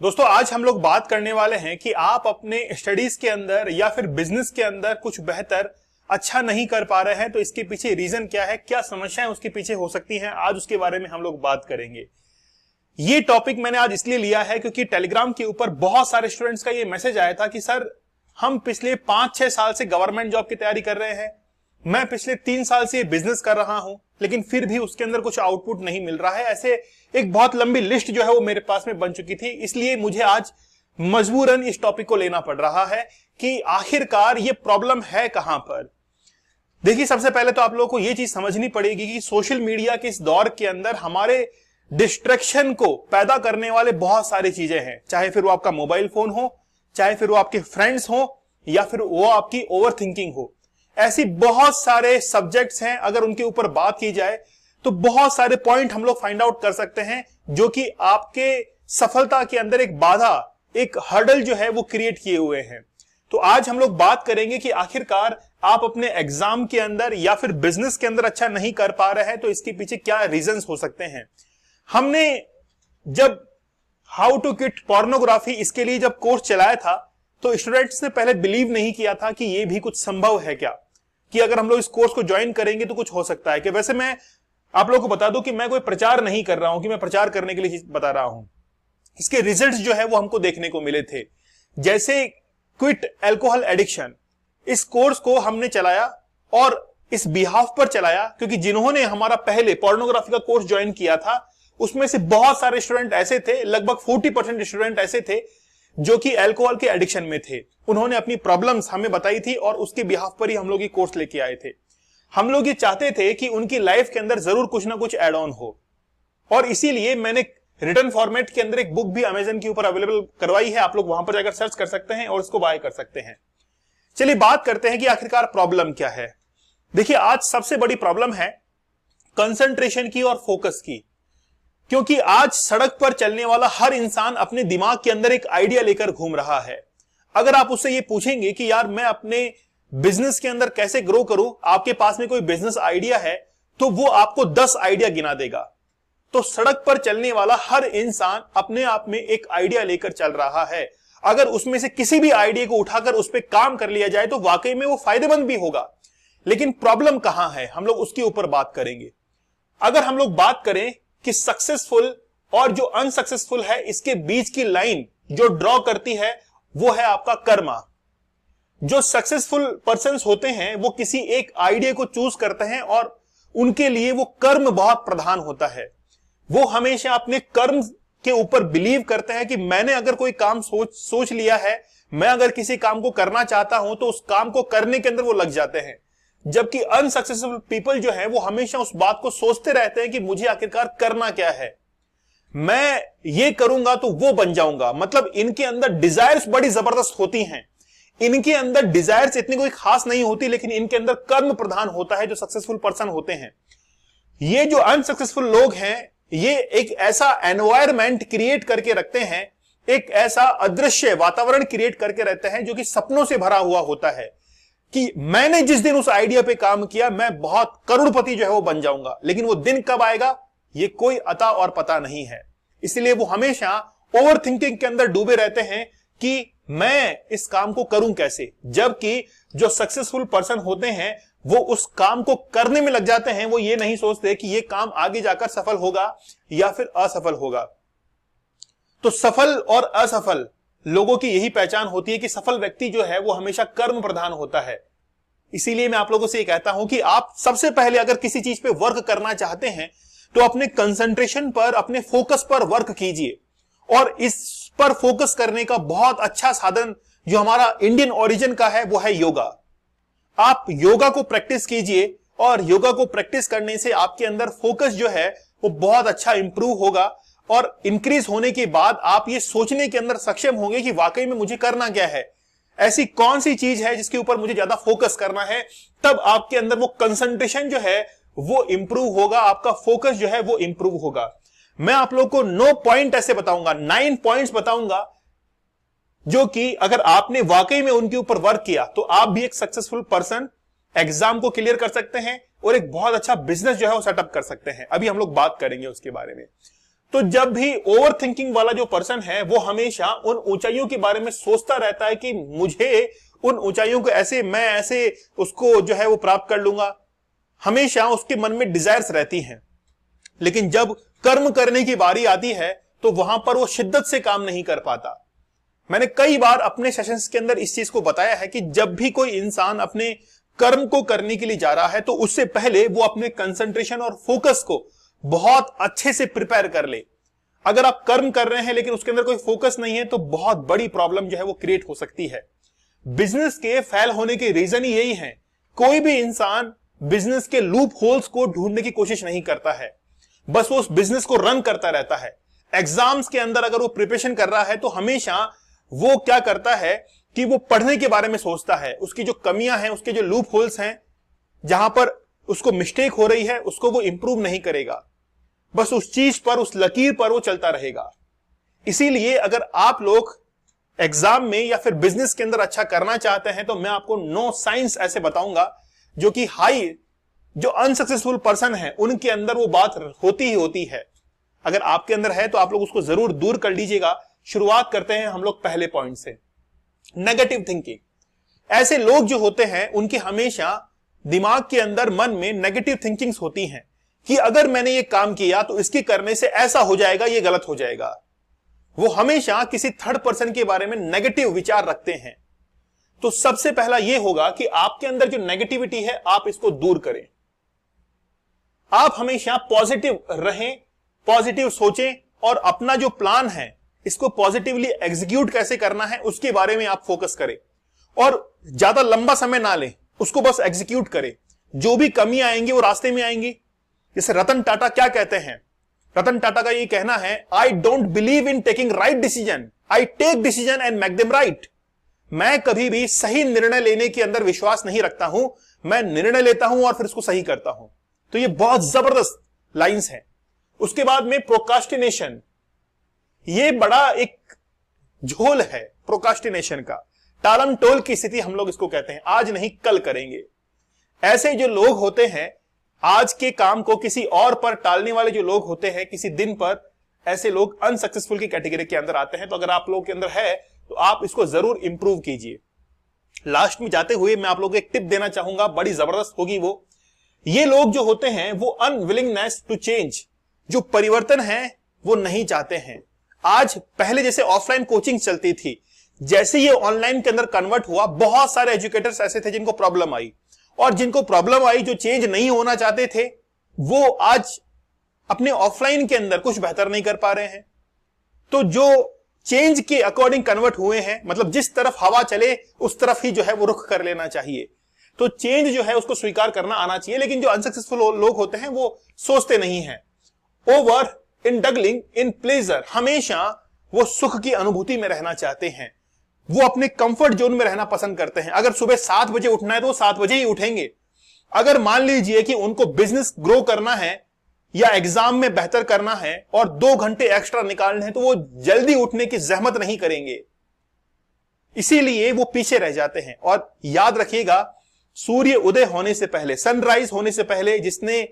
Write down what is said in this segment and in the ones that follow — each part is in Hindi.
दोस्तों आज हम लोग बात करने वाले हैं कि आप अपने स्टडीज के अंदर या फिर बिजनेस के अंदर कुछ बेहतर अच्छा नहीं कर पा रहे हैं तो इसके पीछे रीजन क्या है, क्या समस्याएं उसके पीछे हो सकती हैं। आज उसके बारे में हम लोग बात करेंगे। ये टॉपिक मैंने आज इसलिए लिया है क्योंकि टेलीग्राम के ऊपर बहुत सारे स्टूडेंट्स का ये मैसेज आया था कि सर हम पिछले 5-6 साल से गवर्नमेंट जॉब की तैयारी कर रहे हैं, मैं पिछले 3 साल से बिजनेस कर रहा हूं लेकिन फिर भी उसके अंदर कुछ आउटपुट नहीं मिल रहा है। ऐसे एक बहुत लंबी लिस्ट जो है वो मेरे पास में बन चुकी थी, इसलिए मुझे आज मजबूरन इस टॉपिक को लेना पड़ रहा है कि आखिरकार ये प्रॉब्लम है कहां पर। देखिए सबसे पहले तो आप लोगों को ये चीज समझनी पड़ेगी कि सोशल मीडिया के इस दौर के अंदर हमारे डिस्ट्रैक्शन को पैदा करने वाले बहुत सारी चीजें हैं, चाहे फिर वो आपका मोबाइल फोन हो, चाहे फिर वो आपके फ्रेंड्स हो या फिर वो आपकी ओवर थिंकिंग हो। ऐसी बहुत सारे सब्जेक्ट्स हैं, अगर उनके ऊपर बात की जाए तो बहुत सारे पॉइंट हम लोग फाइंड आउट कर सकते हैं जो कि आपके सफलता के अंदर एक बाधा, एक हर्डल जो है वो क्रिएट किए हुए हैं। तो आज हम लोग बात करेंगे कि आखिरकार आप अपने एग्जाम के अंदर या फिर बिजनेस के अंदर अच्छा नहीं कर पा रहे हैं तो इसके पीछे क्या रीजंस हो सकते हैं। हमने जब हाउ टू क्विट पोर्नोग्राफी इसके लिए जब कोर्स चलाया था तो स्टूडेंट्स ने पहले बिलीव नहीं किया था कि ये भी कुछ संभव है क्या, कि अगर हम लोग इस कोर्स को ज्वाइन करेंगे तो कुछ हो सकता है। कि वैसे मैं आप लोगों को बता दूं कि मैं कोई प्रचार नहीं कर रहा हूं, कि मैं प्रचार करने के लिए बता रहा हूं। इसके रिजल्ट्स जो है वो हमको देखने को मिले थे। जैसे क्विट अल्कोहल एडिक्शन, इस कोर्स को हमने चलाया और इस बिहाफ पर चलाया क्योंकि जिन्होंने हमारा पहले पोर्नोग्राफी का कोर्स ज्वाइन किया था उसमें से बहुत सारे स्टूडेंट ऐसे थे, लगभग 40% स्टूडेंट ऐसे थे जो कि अल्कोहल के एडिक्शन में थे। उन्होंने अपनी प्रॉब्लम्स हमें बताई थी और उसके बिहाफ पर ही हम लोग ये कोर्स लेके आए थे। हम लोग ये चाहते थे कि उनकी लाइफ के अंदर जरूर कुछ ना कुछ एड ऑन हो और इसीलिए मैंने रिटर्न फॉर्मेट के अंदर एक बुक भी अमेजन के ऊपर अवेलेबल करवाई है। आप लोग वहां पर जाकर सर्च कर सकते हैं और उसको बाय कर सकते हैं। चलिए बात करते हैं कि आखिरकार प्रॉब्लम क्या है। देखिए आज सबसे बड़ी प्रॉब्लम है कंसंट्रेशन की और फोकस की, क्योंकि आज सड़क पर चलने वाला हर इंसान अपने दिमाग के अंदर एक आइडिया लेकर घूम रहा है। अगर आप उससे ये पूछेंगे कि यार मैं अपने बिजनेस के अंदर कैसे ग्रो करूं, आपके पास में कोई बिजनेस आइडिया है, तो वो आपको 10 आइडिया गिना देगा। तो सड़क पर चलने वाला हर इंसान अपने आप में एक आइडिया लेकर चल रहा है। अगर उसमें से किसी भी आइडिया को उठाकर उस पर काम कर लिया जाए तो वाकई में वो फायदेमंद भी होगा। लेकिन प्रॉब्लम कहां है, हम लोग उसके ऊपर बात करेंगे। अगर हम लोग बात करें कि सक्सेसफुल और जो अनसक्सेसफुल है, इसके बीच की लाइन जो ड्रॉ करती है वो है आपका कर्मा। जो सक्सेसफुल पर्संस होते हैं वो किसी एक आइडिया को चूज करते हैं और उनके लिए वो कर्म बहुत प्रधान होता है। वो हमेशा अपने कर्म के ऊपर बिलीव करते हैं कि मैंने अगर कोई काम सोच लिया है, मैं अगर किसी काम को करना चाहता हूं तो उस काम को करने के अंदर वो लग जाते हैं। जबकि अनसक्सेसफुल पीपल जो है वो हमेशा उस बात को सोचते रहते हैं कि मुझे आखिरकार करना क्या है, मैं ये करूंगा तो वो बन जाऊंगा। मतलब इनके अंदर डिजायर्स बड़ी जबरदस्त होती हैं। इनके अंदर डिजायर्स इतनी कोई खास नहीं होती, लेकिन इनके अंदर कर्म प्रधान होता है जो सक्सेसफुल पर्सन होते हैं। ये जो अनसक्सेसफुल लोग हैं ये एक ऐसा एनवायरमेंट क्रिएट करके रखते हैं, एक ऐसा अदृश्य वातावरण क्रिएट करके रहते हैं जो कि सपनों से भरा हुआ होता है कि मैंने जिस दिन उस आइडिया पे काम किया मैं बहुत करोड़पति जो है वो बन जाऊंगा। लेकिन वो दिन कब आएगा ये कोई अता और पता नहीं है। इसलिए वो हमेशा ओवर थिंकिंग के अंदर डूबे रहते हैं कि मैं इस काम को करूं कैसे। जबकि जो सक्सेसफुल पर्सन होते हैं वो उस काम को करने में लग जाते हैं। वो ये नहीं सोचते कि ये काम आगे जाकर सफल होगा या फिर असफल होगा। तो सफल और असफल लोगों की यही पहचान होती है कि सफल व्यक्ति जो है वो हमेशा कर्म प्रधान होता है। इसीलिए मैं आप लोगों से ये कहता हूं कि आप सबसे पहले अगर किसी चीज पे वर्क करना चाहते हैं तो अपने कंसंट्रेशन पर, अपने फोकस पर वर्क कीजिए। और इस पर फोकस करने का बहुत अच्छा साधन जो हमारा इंडियन ओरिजिन का है वो है योगा। आप योगा को प्रैक्टिस कीजिए और योगा को प्रैक्टिस करने से आपके अंदर फोकस जो है वो बहुत अच्छा इंप्रूव होगा और इंक्रीज होने के बाद आप ये सोचने के अंदर सक्षम होंगे कि वाकई में मुझे करना क्या है, ऐसी कौन सी चीज है जिसके ऊपर मुझे ज्यादा फोकस करना है। तब आपके अंदर वो कंसंट्रेशन जो है वो इंप्रूव होगा, आपका फोकस जो है वो इंप्रूव होगा। मैं आप लोग को 9 पॉइंट ऐसे बताऊंगा, 9 पॉइंट्स बताऊंगा जो कि अगर आपने वाकई में उनके ऊपर वर्क किया तो आप भी एक सक्सेसफुल पर्सन एग्जाम को क्लियर कर सकते हैं और एक बहुत अच्छा बिजनेस जो है वो सेटअप कर सकते हैं। अभी हम लोग बात करेंगे उसके बारे में। तो जब भी ओवर थिंकिंग वाला जो पर्सन है वो हमेशा उन ऊंचाइयों के बारे में सोचता रहता है कि मुझे उन ऊंचाइयों को ऐसे, मैं ऐसे उसको जो है वो प्राप्त कर लूंगा, हमेशा उसके मन में डिजायर्स रहती हैं। लेकिन जब कर्म करने की बारी आती है तो वहां पर वो शिद्दत से काम नहीं कर पाता। मैंने कई बार अपने सेशंस के अंदर इस चीज को बताया है कि जब भी कोई इंसान अपने कर्म को करने के लिए जा रहा है तो उससे पहले वो अपने कंसंट्रेशन और फोकस को बहुत अच्छे से प्रिपेयर कर ले। अगर आप कर्म कर रहे हैं लेकिन उसके अंदर कोई फोकस नहीं है तो बहुत बड़ी प्रॉब्लम जो है वो क्रिएट हो सकती है। बिजनेस के फेल होने के रीजन ही यही है। कोई भी इंसान बिजनेस के लूप होल्स को ढूंढने की कोशिश नहीं करता है, बस वो उस बिजनेस को रन करता रहता है। एग्जाम्स के अंदर अगर वो प्रिपरेशन कर रहा है तो हमेशा वो क्या करता है कि वो पढ़ने के बारे में सोचता है, उसकी जो कमियां हैं, उसके जो लूप होल्स हैं, जहां पर उसको मिस्टेक हो रही है उसको वो इंप्रूव नहीं करेगा, बस उस चीज पर, उस लकीर पर वो चलता रहेगा। इसीलिए अगर आप लोग एग्जाम में या फिर बिजनेस के अंदर अच्छा करना चाहते हैं तो मैं आपको 9 साइंस ऐसे बताऊंगा जो कि जो अनसक्सेसफुल पर्सन है उनके अंदर वो बात होती ही होती है। अगर आपके अंदर है तो आप लोग उसको जरूर दूर कर लीजिएगा। शुरुआत करते हैं हम लोग पहले पॉइंट से, नेगेटिव थिंकिंग। ऐसे लोग जो होते हैं उनके हमेशा दिमाग के अंदर, मन में नेगेटिव थिंकिंग्स होती हैं कि अगर मैंने ये काम किया तो इसके करने से ऐसा हो जाएगा, ये गलत हो जाएगा। वो हमेशा किसी थर्ड पर्सन के बारे में नेगेटिव विचार रखते हैं। तो सबसे पहला यह होगा कि आपके अंदर जो नेगेटिविटी है आप इसको दूर करें। आप हमेशा पॉजिटिव रहें, पॉजिटिव सोचें और अपना जो प्लान है इसको पॉजिटिवली एग्जीक्यूट कैसे करना है उसके बारे में आप फोकस करें और ज्यादा लंबा समय ना लें, उसको बस एग्जीक्यूट करें। जो भी कमी आएंगी वो रास्ते में आएंगी। जैसे रतन टाटा क्या कहते हैं, रतन टाटा का ये कहना है, I don't believe in taking right decision, I take decision and make them right. मैं कभी भी सही निर्णय लेने के अंदर विश्वास नहीं रखता हूं, मैं निर्णय लेता हूं और फिर उसको सही करता हूं। तो ये बहुत जबरदस्त लाइंस हैं। उसके बाद में प्रोकास्टिनेशन, ये बड़ा एक झोल है प्रोकास्टिनेशन का, टालम टोल की स्थिति हम लोग इसको कहते हैं, आज नहीं कल करेंगे। ऐसे जो लोग होते हैं आज के काम को किसी और पर टालने वाले जो लोग होते हैं किसी दिन पर, ऐसे लोग अनसक्सेसफुल की कैटेगरी के अंदर आते हैं। तो अगर आप लोगों के अंदर है तो आप इसको जरूर इंप्रूव कीजिए। लास्ट में जाते हुए मैं आप लोगों को एक टिप देना चाहूंगा, बड़ी जबरदस्त होगी वो। ये लोग जो होते हैं वो अनविलिंगनेस टू चेंज, जो परिवर्तन है वो नहीं चाहते हैं। आज पहले जैसे ऑफलाइन कोचिंग चलती थी, जैसे ये ऑनलाइन के अंदर कन्वर्ट हुआ, बहुत सारे एजुकेटर्स ऐसे थे जिनको प्रॉब्लम आई, और जिनको प्रॉब्लम आई, जो चेंज नहीं होना चाहते थे, वो आज अपने ऑफलाइन के अंदर कुछ बेहतर नहीं कर पा रहे हैं। तो जो चेंज के अकॉर्डिंग कन्वर्ट हुए हैं, मतलब जिस तरफ हवा चले उस तरफ ही जो है वो रुख कर लेना चाहिए। तो चेंज जो है उसको स्वीकार करना आना चाहिए। लेकिन जो अनसक्सेसफुल लोग होते हैं वो सोचते नहीं है। ओवर इंडगलिंग इन प्लेजर, हमेशा वो सुख की अनुभूति में रहना चाहते हैं, वो अपने कंफर्ट जोन में रहना पसंद करते हैं। अगर सुबह 7 बजे उठना है तो वो 7 बजे ही उठेंगे। अगर मान लीजिए कि उनको बिजनेस ग्रो करना है या एग्जाम में बेहतर करना है और 2 घंटे एक्स्ट्रा निकालने हैं तो वो जल्दी उठने की जहमत नहीं करेंगे, इसीलिए वो पीछे रह जाते हैं। और याद रखिएगा, सूर्य उदय होने से पहले, सनराइज होने से पहले जिसने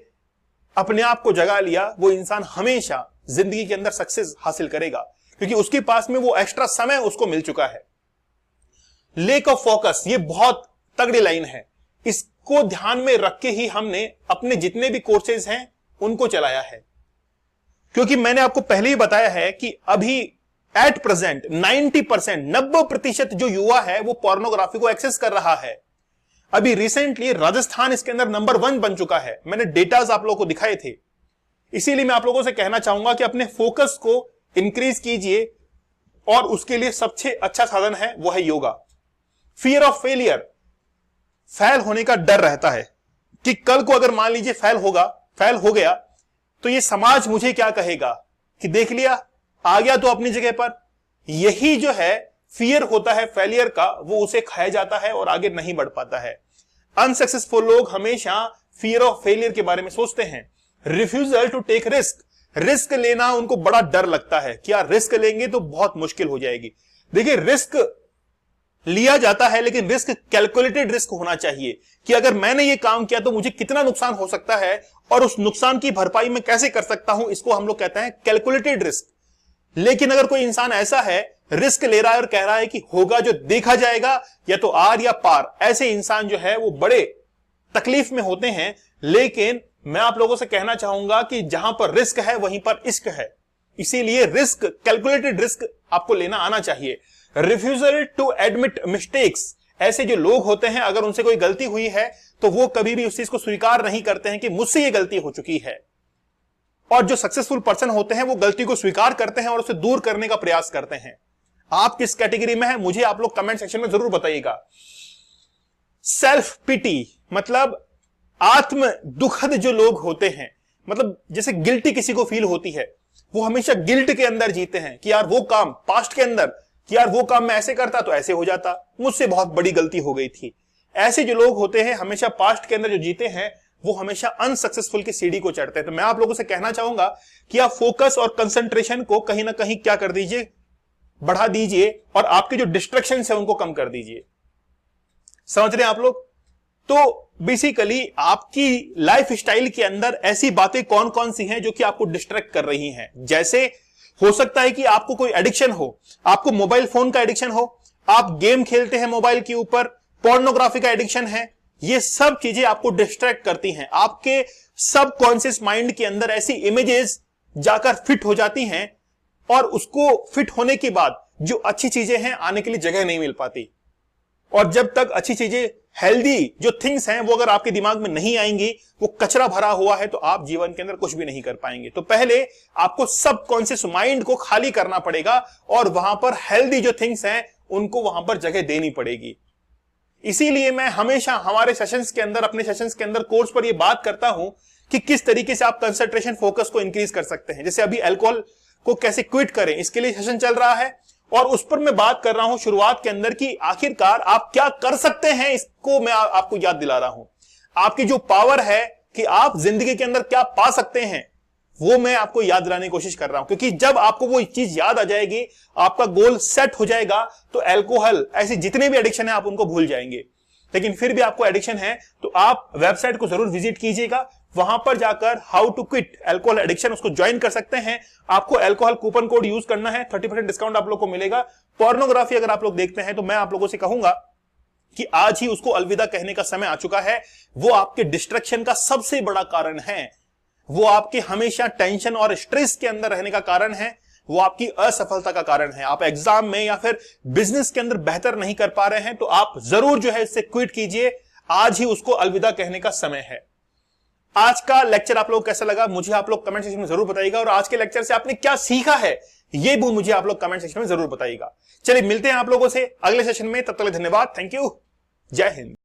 अपने आप को जगा लिया वो इंसान हमेशा जिंदगी के अंदर सक्सेस हासिल करेगा, क्योंकि उसके पास में वो एक्स्ट्रा समय उसको मिल चुका है। लेक ऑफ फोकस, ये बहुत तगड़ी लाइन है। इसको ध्यान में रख के ही हमने अपने जितने भी कोर्सेज हैं उनको चलाया है, क्योंकि मैंने आपको पहले ही बताया है कि अभी एट प्रेजेंट 90% जो युवा है वो पोर्नोग्राफी को एक्सेस कर रहा है। अभी रिसेंटली राजस्थान इसके अंदर नंबर 1 बन चुका है। मैंने डेटाज आप लोगों को दिखाए थे। इसीलिए मैं आप लोगों से कहना चाहूंगा कि अपने फोकस को इंक्रीज कीजिए और उसके लिए सबसे अच्छा साधन है वो है yoga. Fear of failure, fail होने का डर रहता है कि कल को अगर मान लीजिए फेल हो गया तो ये समाज मुझे क्या कहेगा, कि देख लिया आ गया तो अपनी जगह पर। यही जो है फियर होता है फेलियर का, वो उसे खाया जाता है और आगे नहीं बढ़ पाता है। अनसक्सेसफुल लोग हमेशा फियर ऑफ फेलियर के बारे में सोचते हैं। Refusal to take risk, risk लेना उनको बड़ा डर लगता है कि यार रिस्क लेंगे तो बहुत मुश्किल हो जाएगी। देखिए, रिस्क लिया जाता है, लेकिन रिस्क कैलकुलेटेड रिस्क होना चाहिए कि अगर मैंने ये काम किया तो मुझे कितना नुकसान हो सकता है और उस नुकसान की भरपाई मैं कैसे कर सकता हूं, इसको हम लोग कहते हैं कैलकुलेटेड रिस्क। लेकिन अगर कोई इंसान ऐसा है, रिस्क ले रहा है और कह रहा है कि होगा जो देखा जाएगा, या तो आर या पार, ऐसे इंसान जो है वो बड़े तकलीफ में होते हैं। लेकिन मैं आप लोगों से कहना चाहूंगा कि जहां पर रिस्क है वहीं पर इश्क है, इसीलिए रिस्क, कैलकुलेटेड रिस्क आपको लेना आना चाहिए। रिफ्यूजल टू एडमिट मिस्टेक्स, ऐसे जो लोग होते हैं अगर उनसे कोई गलती हुई है तो वो कभी भी उस चीज को स्वीकार नहीं करते हैं कि मुझसे ये गलती हो चुकी है। और जो सक्सेसफुल पर्सन होते हैं वो गलती को स्वीकार करते हैं और उसे दूर करने का प्रयास करते हैं। आप किस कैटेगरी में हैं मुझे आप लोग कमेंट सेक्शन में जरूर बताइएगा। सेल्फ पिटी मतलब आत्म दुखद जो लोग होते हैं, मतलब जैसे गिल्टी किसी को फील होती है, वो हमेशा गिल्ट के अंदर जीते हैं कि यार वो काम पास्ट के अंदर, कि यार वो काम मैं ऐसे करता तो ऐसे हो जाता, मुझसे बहुत बड़ी गलती हो गई थी। ऐसे जो लोग होते हैं हमेशा पास्ट के अंदर जो जीते हैं वो हमेशा अनसक्सेसफुल की सीढ़ी को चढ़ते हैं। तो मैं आप लोगों से कहना चाहूंगा कि आप फोकस और कंसंट्रेशन को कहीं ना कहीं क्या कर दीजिए, बढ़ा दीजिए, और आपके जो डिस्ट्रैक्शंस है उनको कम कर दीजिए। समझ रहे हैं आप लोग? तो बेसिकली आपकी लाइफ स्टाइल के अंदर ऐसी बातें कौन कौन सी हैं जो कि आपको डिस्ट्रैक्ट कर रही हैं। जैसे हो सकता है कि आपको कोई एडिक्शन हो, आपको मोबाइल फोन का एडिक्शन हो, आप गेम खेलते हैं मोबाइल के ऊपर, पोर्नोग्राफी का एडिक्शन है, ये सब चीजें आपको डिस्ट्रैक्ट करती हैं। आपके सबकॉन्शियस माइंड के अंदर ऐसी इमेजेस जाकर फिट हो जाती हैं और उसको फिट होने के बाद जो अच्छी चीजें हैं आने के लिए जगह नहीं मिल पाती। और जब तक अच्छी चीजें, हेल्दी जो थिंग्स हैं वो अगर आपके दिमाग में नहीं आएंगी, वो कचरा भरा हुआ है, तो आप जीवन के अंदर कुछ भी नहीं कर पाएंगे। तो पहले आपको सबकॉन्शियस माइंड को खाली करना पड़ेगा और वहां पर हेल्दी जो थिंग्स हैं उनको वहां पर जगह देनी पड़ेगी। इसीलिए मैं हमेशा हमारे सेशंस के अंदर, अपने सेशंस के अंदर कोर्स पर यह बात करता हूं कि किस तरीके से आप कंसंट्रेशन, फोकस को इंक्रीज कर सकते हैं। जैसे अभी अल्कोहल को कैसे क्विट करें, इसके लिए सेशन चल रहा है और उस पर मैं बात कर रहा हूं शुरुआत के अंदर कि आखिरकार आप क्या कर सकते हैं, इसको मैं आपको याद दिला रहा हूं। आपकी जो पावर है कि आप जिंदगी के अंदर क्या पा सकते हैं, वो मैं आपको याद दिलाने की कोशिश कर रहा हूं। क्योंकि जब आपको वो चीज याद आ जाएगी, आपका गोल सेट हो जाएगा, तो अल्कोहल, ऐसी जितने भी एडिक्शन है आप उनको भूल जाएंगे। लेकिन फिर भी आपको एडिक्शन है तो आप वेबसाइट को जरूर विजिट कीजिएगा, वहां पर जाकर how to quit alcohol addiction उसको ज्वाइन कर सकते हैं। आपको अल्कोहल कूपन कोड यूज करना है, 30% डिस्काउंट आप लोग को मिलेगा। पोर्नोग्राफी अगर आप लोग देखते हैं तो मैं आप लोगों से कहूंगा कि आज ही उसको अलविदा कहने का समय आ चुका है। वो आपके डिस्ट्रैक्शन का सबसे बड़ा कारण है, वो आपके हमेशा टेंशन और स्ट्रेस के अंदर रहने का कारण है, वो आपकी असफलता का कारण है। आप एग्जाम में या फिर बिजनेस के अंदर बेहतर नहीं कर पा रहे हैं तो आप जरूर जो है इससे क्विट कीजिए, आज ही उसको अलविदा कहने का समय है। आज का लेक्चर आप लोग कैसा लगा मुझे आप लोग कमेंट सेक्शन में जरूर बताइएगा, और आज के लेक्चर से आपने क्या सीखा है ये भी मुझे आप लोग कमेंट सेक्शन में जरूर बताइएगा। चलिए मिलते हैं आप लोगों से अगले सेशन में, तब तक धन्यवाद, थैंक यू, जय हिंद।